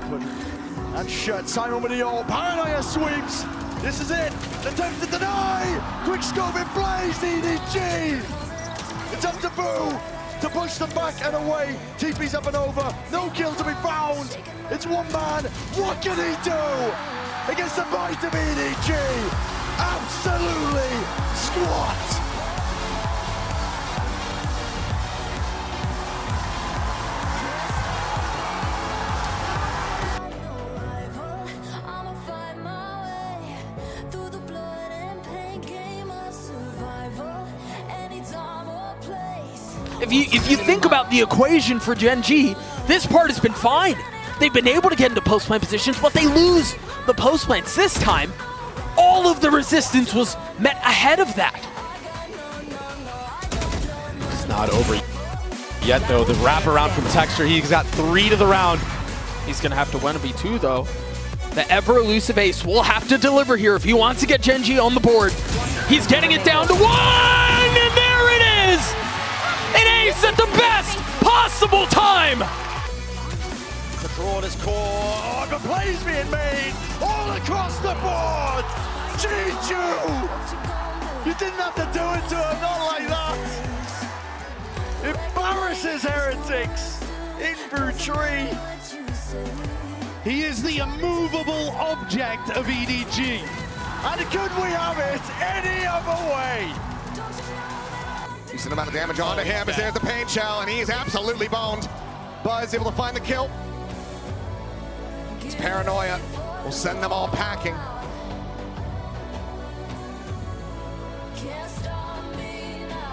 open and shut. Simon with the ult. Paranoia sweeps. This is it. Attempt to deny. Quick scope in plays. EDG. It's up to Boo to push them back and away. TP's up and over. No kill to be found. It's one man. What can he do against the might of EDG? Absolutely squat. If you think about the equation for Gen G, this part has been fine. They've been able to get into post-plant positions, but they lose the post-plants. This time, all of the resistance was met ahead of that. It's not over yet, though. The wraparound from Texture, he's got 3 to the round. He's going to have to win a B2, though. The ever-elusive Ace will have to deliver here if he wants to get Gen G on the board. He's getting it down to 1, and there it is! An ace at the best possible time! Control this core. Oh, the plays being made all across the board! GG! You didn't have to do it to him, not like that! Embarrasses Heretics in through 3. He is the immovable object of EDG. And could we have it any other way? Decent amount of damage onto him as there's the pain shell, and he's absolutely boned. Buzz able to find the kill. His paranoia will send them all packing.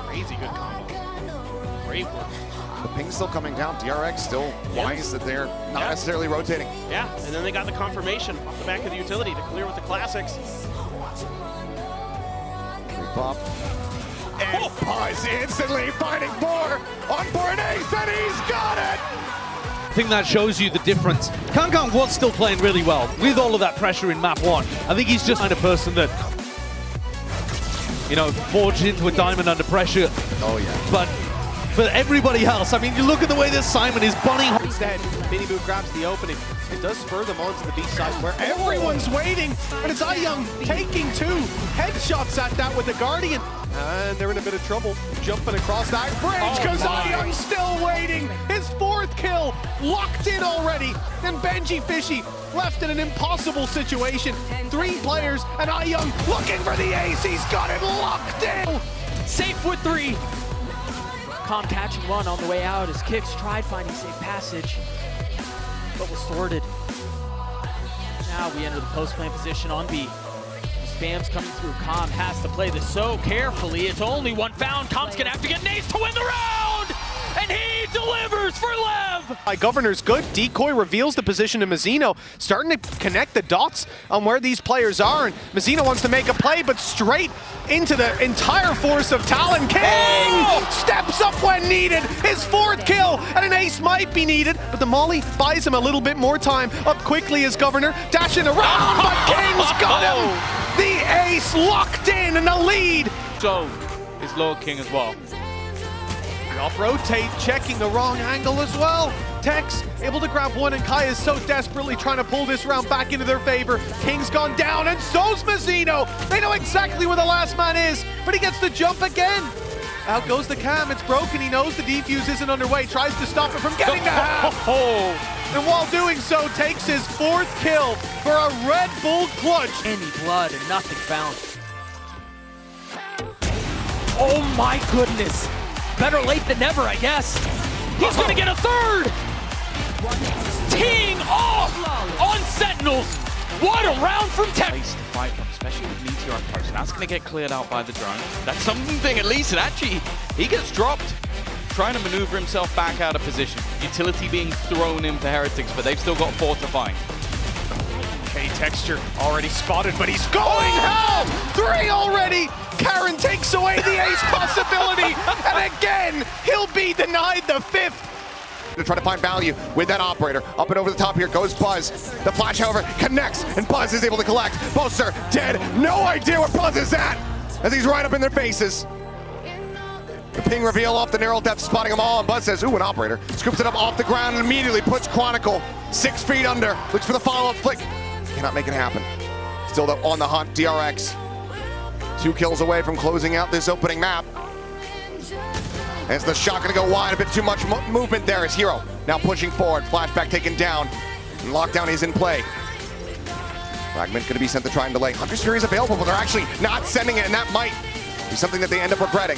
Crazy good combo. Great work. The ping's still coming down. DRX still wise that they're not necessarily rotating. Yeah, and then they got the confirmation off the back of the utility to clear with the classics. Pop. And Buzz instantly finding 4 on for an ace, and he's got it! I think that shows you the difference. Kankan was still playing really well with all of that pressure in map 1. I think he's just the kind of person that, you know, forged into a diamond under pressure. Oh yeah. But for everybody else, I mean, you look at the way that Simon is bunning. Instead, Miniboo grabs the opening. It does spur them onto the B side where everyone's waiting, and it's iYoung taking 2 headshots at that with the Guardian. And they're in a bit of trouble jumping across that bridge because iYoung's still waiting. His 4th kill locked in already. And Benji Fishy left in an impossible situation. 3 players and iYoung looking for the ace. He's got it locked in. Safe with 3. Calm catching 1 on the way out as Kicks tried finding safe passage, but was thwarted. Now we enter the post-plant position on B. Spam's coming through. Calm has to play this so carefully. It's only 1 found. Calm's gonna have to get an ace to win the round! And he delivers for Lev! Governor's good. Decoy reveals the position to Mazzino, starting to connect the dots on where these players are. And Mazzino wants to make a play, but straight into the entire force of Talon. King steps up when needed. His 4th kill, and an ace might be needed, but the molly buys him a little bit more time. Up quickly as Governor, dashing around, but King's got him! The ace locked in and the lead. So is Lord King as well. Off rotate, checking the wrong angle as well. Tex able to grab 1, and Kai is so desperately trying to pull this round back into their favor. King's gone down, and so's Mazzino. They know exactly where the last man is, but he gets the jump again. Out goes the cam, it's broken. He knows the defuse isn't underway, tries to stop it from getting to half. And while doing so, takes his 4th kill for a Red Bull clutch. Any blood and nothing found. Oh my goodness. Better late than never, I guess. He's gonna get a 3rd! Teeing off on Sentinels. What a round from Tech. Place to fight from, especially with Meteor on post. That's going to get cleared out by the drone. That's something at least, and actually, he gets dropped. Trying to maneuver himself back out of position. Utility being thrown in for Heretics, but they've still got 4 to find. Okay, Texture already spotted, but he's going home! 3 already! Karen takes away the ace possibility, and again, he'll be denied the 5th. To try to find value with that operator. Up and over the top here goes Buzz. The flash, however, connects, and Buzz is able to collect. Both are dead. No idea where Buzz is at, as he's right up in their faces. The ping reveal off the narrow depth, spotting them all, and Buzz says, ooh, an operator. Scoops it up off the ground and immediately puts Chronicle 6 feet under. Looks for the follow-up flick. Cannot make it happen. Still though on the hunt, DRX. 2 kills away from closing out this opening map. As the shot gonna go wide, a bit too much movement there as Hero now pushing forward. Flashback taken down, and lockdown is in play. Fragment gonna be sent to try and delay. Hunter's Fury is available, but they're actually not sending it, and that might be something that they end up regretting.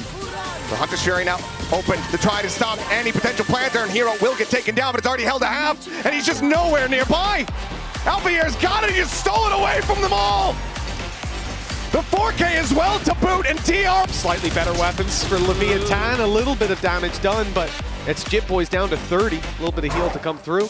So Hunter's Fury now open to try to stop any potential planter, and Hero will get taken down, but it's already held a half, and he's just nowhere nearby. Alphair's got it, he just stole it away from them all. The 4K as well to boot, and TR. Slightly better weapons for Leviathan, a little bit of damage done, but it's Jip Boys down to 30. A little bit of heal to come through.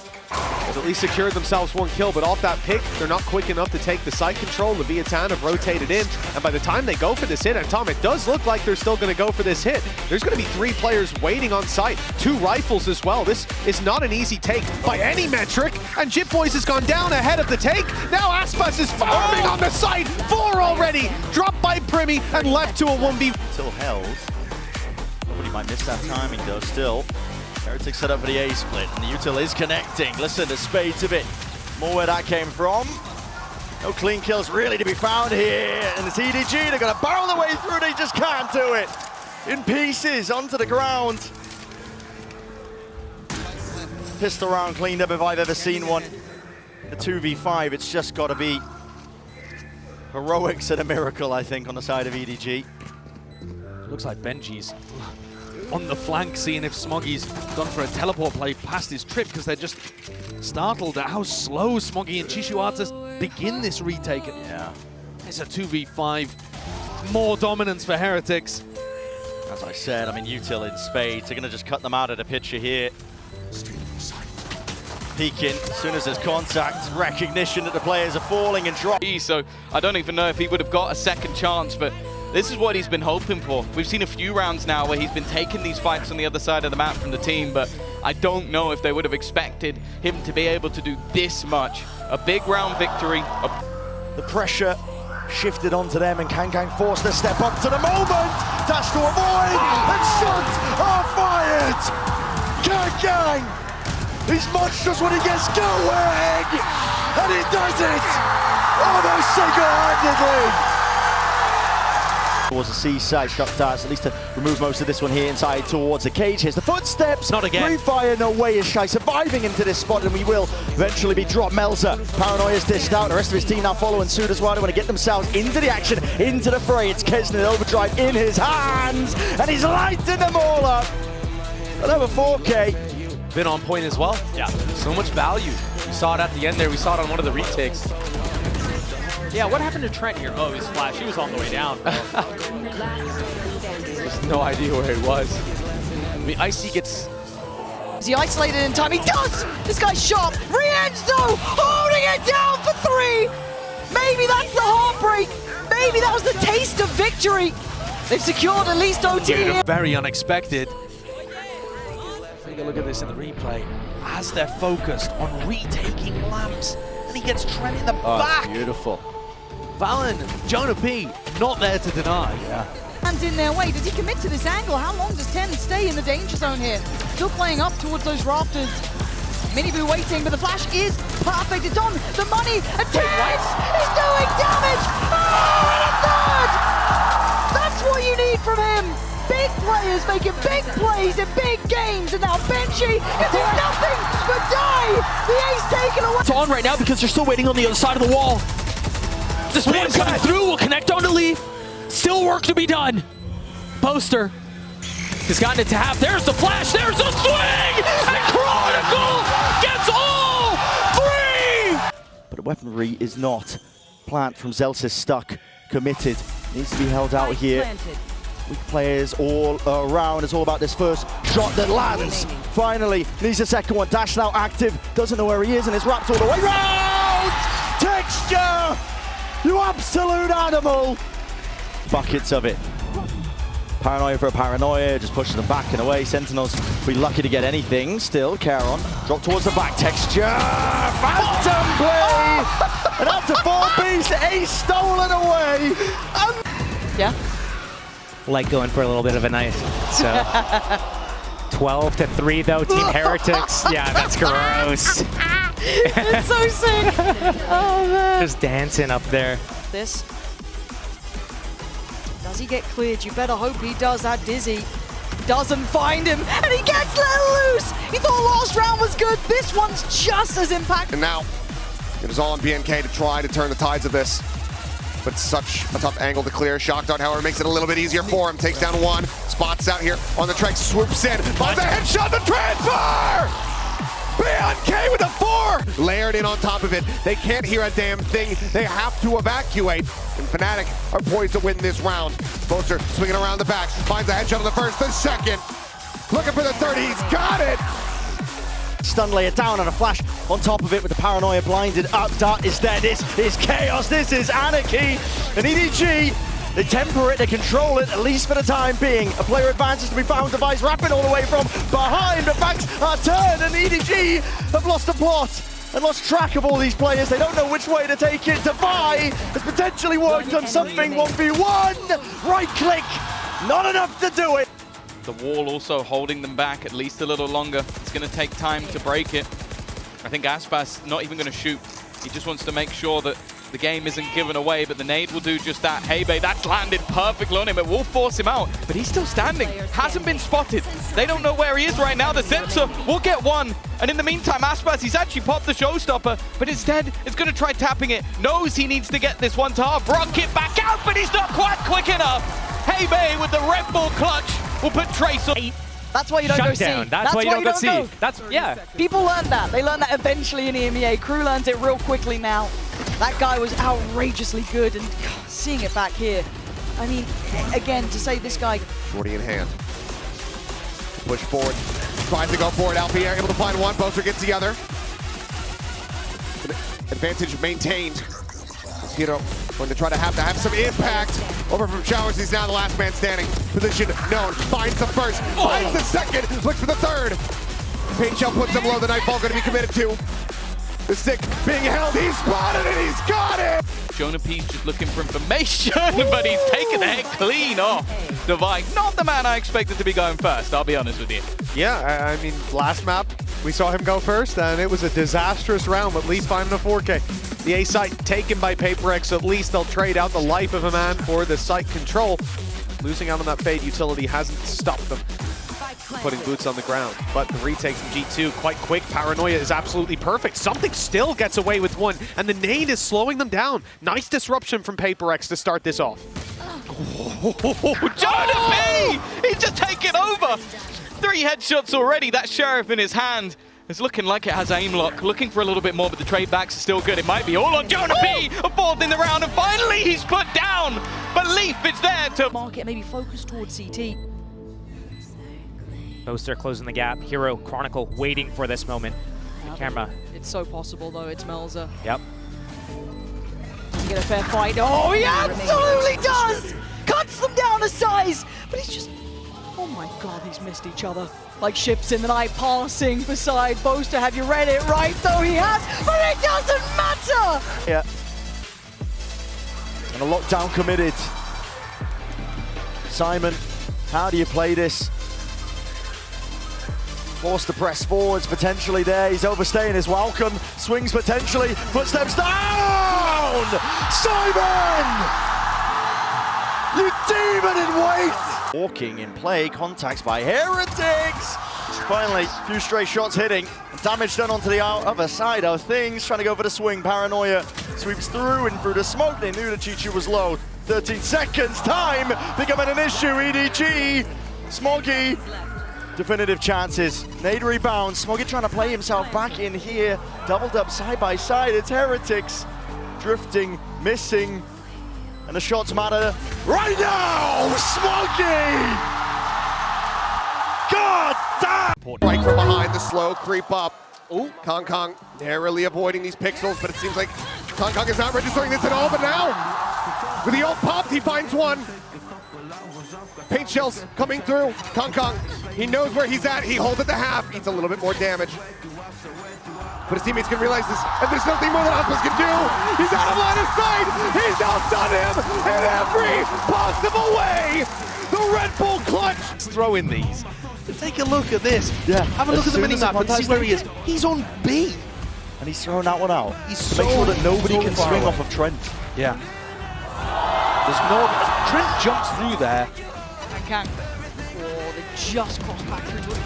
They've at least secured themselves 1 kill, but off that pick, they're not quick enough to take the site control. Leviathan have rotated in, and by the time they go for this hit, and Tom, it does look like they're still going to go for this hit. There's going to be 3 players waiting on site, 2 rifles as well. This is not an easy take by any metric, and Jip Boys has gone down ahead of the take. Now Aspas is farming on the site, 4 already, dropped by Primi and left to a 1v. Still held. Nobody might miss that timing though, still. Heretics set up for the A split, and the util is connecting. Listen, the spades of it. More where that came from. No clean kills really to be found here. And it's EDG, they're gonna barrel their way through, they just can't do it. In pieces, onto the ground. Pistol round cleaned up if I've ever seen one. The 2v5, it's just gotta be heroics and a miracle, I think, on the side of EDG. Looks like Benji's on the flank, seeing if Smoggy's gone for a teleport play past his trip, because they're just startled at how slow Smoggy and Chishuartas begin this retake. Yeah. It's a 2v5. More dominance for Heretics. As I said, I mean, util in spades. They're going to just cut them out of the picture here. Peeking, as soon as there's contact, recognition that the players are falling and dropping. So I don't even know if he would have got a second chance, but this is what he's been hoping for. We've seen a few rounds now where he's been taking these fights on the other side of the map from the team, but I don't know if they would have expected him to be able to do this much. A big round victory. The pressure shifted onto them, and Kangkang forced to step up to the moment. Dash to avoid, and shots are fired. Kangkang! He's monstrous when he gets going! And he does it! Almost single-handedly! Towards the C side, shot darts, at least to remove most of this one here inside towards the cage. Here's the footsteps. Not again. Free fire, no way is Shy surviving into this spot, and we will eventually be dropped. Melzer, Paranoia's dished out. The rest of his team now following suit as well. They want to get themselves into the action, into the fray. It's Kesnin, overdrive in his hands, and he's lighting them all up. Another 4K. Been on point as well. Yeah. So much value. We saw it at the end there. We saw it on one of the retakes. Yeah, what happened to Trent here? Oh, he's flash. He was on the way down. Just no idea where he was. I mean, Icy gets... Is he isolated in time? He does! This guy's sharp. Rienzo holding it down for 3! Maybe that's the heartbreak. Maybe that was the taste of victory. They've secured at least OT here. Very unexpected. Take a look at this in the replay. As they're focused on retaking lamps, and he gets Trent in the back. Beautiful. Valen, Jonah P, not there to deny. Yeah. Hands in their way. Does he commit to this angle? How long does 10 stay in the danger zone here? Still playing up towards those rafters. Miniboo waiting, but the flash is perfect. It's on the money. And 10 is doing damage. Oh, and a third! That's what you need from him. Big players making big plays in big games, and now Benji can do nothing but die. The ace taken away. It's on right now because they're still waiting on the other side of the wall. This one coming through will connect onto Leaf. Still work to be done. Poster has gotten it to half. There's the flash. There's the swing. And Chronicle gets all 3. But the weaponry is not. Plant from Zelsis stuck, committed. Needs to be held out here. Weak players all around. It's all about this first shot that lands. Finally, needs a second one. Dash now active. Doesn't know where he is, and it's wrapped all the way round. Texture! You absolute animal! Buckets of it. Paranoia for a Paranoia, just pushes them back and away. Sentinels be lucky to get anything. Still, Charon, drop towards the back. Texture! Phantom play! And that's a 4-piece, ace stolen away! Yeah. like going for a little bit of a knife. So 12-3 though, Team Heretics. Yeah, that's gross. It's so sick. Oh man. Just dancing up there. This. Does he get cleared? You better hope he does. That Dizzy doesn't find him, and he gets let loose. He thought last round was good. This one's just as impactful. And now it is all on BNK to try to turn the tides of this. But such a tough angle to clear. Shock Dart, however, makes it a little bit easier for him. Takes down one, spots out here on the track, swoops in, finds a headshot, the transfer! BNK with a 4! Layered in on top of it. They can't hear a damn thing. They have to evacuate. And Fnatic are poised to win this round. Boaster swinging around the back, finds a headshot on the first, the second. Looking for the third, he's got it! Stun layer down and a flash on top of it with the paranoia blinded up. Dart is there. This is chaos. This is anarchy. And EDG, they temper it, they control it, at least for the time being. A player advantage to be found. Device wrapping all the way from behind. The backs are turned and EDG have lost the plot and lost track of all these players. They don't know which way to take it. Devi has potentially worked on something 1v1. Right click, not enough to do it. The wall also holding them back at least a little longer. It's going to take time to break it. I think Aspas not even going to shoot. He just wants to make sure that the game isn't given away, but the nade will do just that. Hebe, that's landed perfectly on him. It will force him out, but he's still standing. Hasn't been spotted. They don't know where he is right now. The sensor will get one. And in the meantime, Aspas, he's actually popped the showstopper, but instead, it's going to try tapping it. Knows he needs to get this one to half. Rocket back out, but he's not quite quick enough. Hebe with the Red Bull clutch will put Trace on. That's why you don't go Shutdown. see. That's why you don't go see. That's, yeah. People learn that. They learn that eventually in EMEA. Crew learns it real quickly now. That guy was outrageously good, and seeing it back here. I mean, again, to say this guy. Shorty in hand. Push forward. Tries to go forward. Alpier able to find one. Boaster gets the other. Advantage maintained. Hero going to try to have some impact. Over from Showers, he's now the last man standing. Position known, finds the first, finds the second, looks for the third. Paint Shell puts him low, the Nightfall going to be committed to. The stick being held, he's spotted it, he's got it! Jonah P's just looking for information, but he's taken the head clean off. Devi, not the man I expected to be going first, I'll be honest with you. Yeah, I mean, last map, we saw him go first, and it was a disastrous round with Leaf finding a 4K. The A site taken by PaperX, so at least they'll trade out the life of a man for the site control. Losing out on that Fade utility hasn't stopped them from putting boots on the ground. But the retakes from G2 quite quick. Paranoia is absolutely perfect. Something still gets away with one, and the nade is slowing them down. Nice disruption from PaperX to start this off. Jonah P! He's just taken over! 3 headshots already, that Sheriff in his hand. It's looking like it has aim lock, looking for a little bit more, but the trade backs are still good. It might be all on Jonah P, a 4th in the round, and finally he's put down. But Leaf is there to market maybe focus towards CT. Boaster closing the gap. Hero, Chronicle waiting for this moment. The camera. It's so possible though, it's Melza. Yep. Does he get a fair fight? Oh, he absolutely does! Cuts them down a size, but he's just, oh my god, he's missed each other. Like ships in the night passing beside Boaster. Have you read it right though? He has, but it doesn't matter! Yeah. And a lockdown committed. Simon, how do you play this? Forced to press forwards, potentially there. He's overstaying his welcome. Swings potentially, footsteps down! Simon! You demon in wait! Walking in play, contacts by Heretics. Finally, a few stray shots hitting. Damage done onto the other side of things. Trying to go for the swing. Paranoia sweeps through and through the smoke. They knew the Chichu was low. 13 seconds, time becoming an issue. EDG, Smoggy, definitive chances. Nade rebound. Smoggy trying to play himself back in here. Doubled up side by side. It's Heretics drifting, missing. And the shots matter right now! Smoggy! God damn! Right from behind, the slow creep up. Ooh, Kong narrowly avoiding these pixels, but it seems like Kong is not registering this at all, but now, with the ult popped, he finds one. Paint shells coming through. Kong, he knows where he's at, he holds it to half, eats a little bit more damage. but his teammates can realize this, and there's nothing more that Aspas can do. He's out of line of sight. He's outdone him in every possible way. The Red Bull clutch. Let's throw in these. Take a look at this. Yeah. Have a look at the mini-map and see where he is. He's on B. And he's throwing that one out. He's to make sure that nobody can far swing away. off of Trent. Yeah. There's no... Trent jumps through there. Kang. Oh, they just crossed back through to it.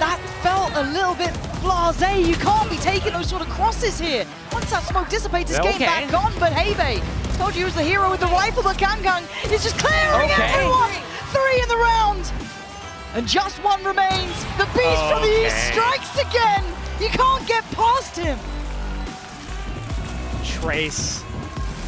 That felt a little bit blasé. You can't be taking those sort of crosses here. Once that smoke dissipates, it's getting back on, but Hebe told you he was the hero with the rifle, but Kang is just clearing everyone. 3 in the round. And just 1 remains. The beast from the east strikes again. You can't get past him. Trace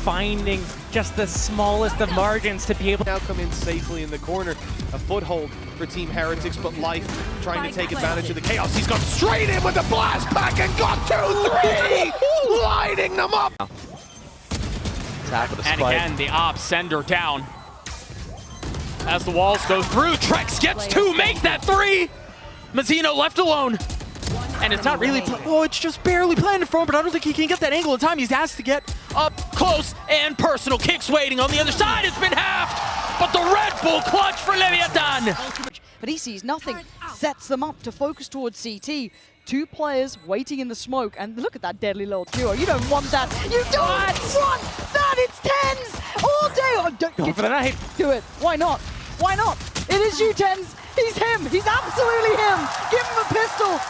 finding just the smallest of margins to be able to Now come in safely in the corner. A foothold for Team Heretics, but Life trying to take advantage of the chaos. He's gone straight in with the blast pack and got 2-3, lighting them up. Tap with a And spike. again, the op sender down. As the walls go through, Trex gets 2, make that 3! Mazzino left alone. And it's not really, it's just barely planted for him, but I don't think he can get that angle in time. He's asked to get up close and personal. Kicks waiting on the other side. It's been halved, but the Red Bull clutch for Leviathan. But he sees nothing, sets them up to focus towards CT. 2 players waiting in the smoke, and look at that deadly little duo. You don't want that. You don't want that. It's tens all day. Oh, don't go for the knife. Do it. Why not? Why not? It is you, tens. He's him. He's absolutely him. Give him a pistol.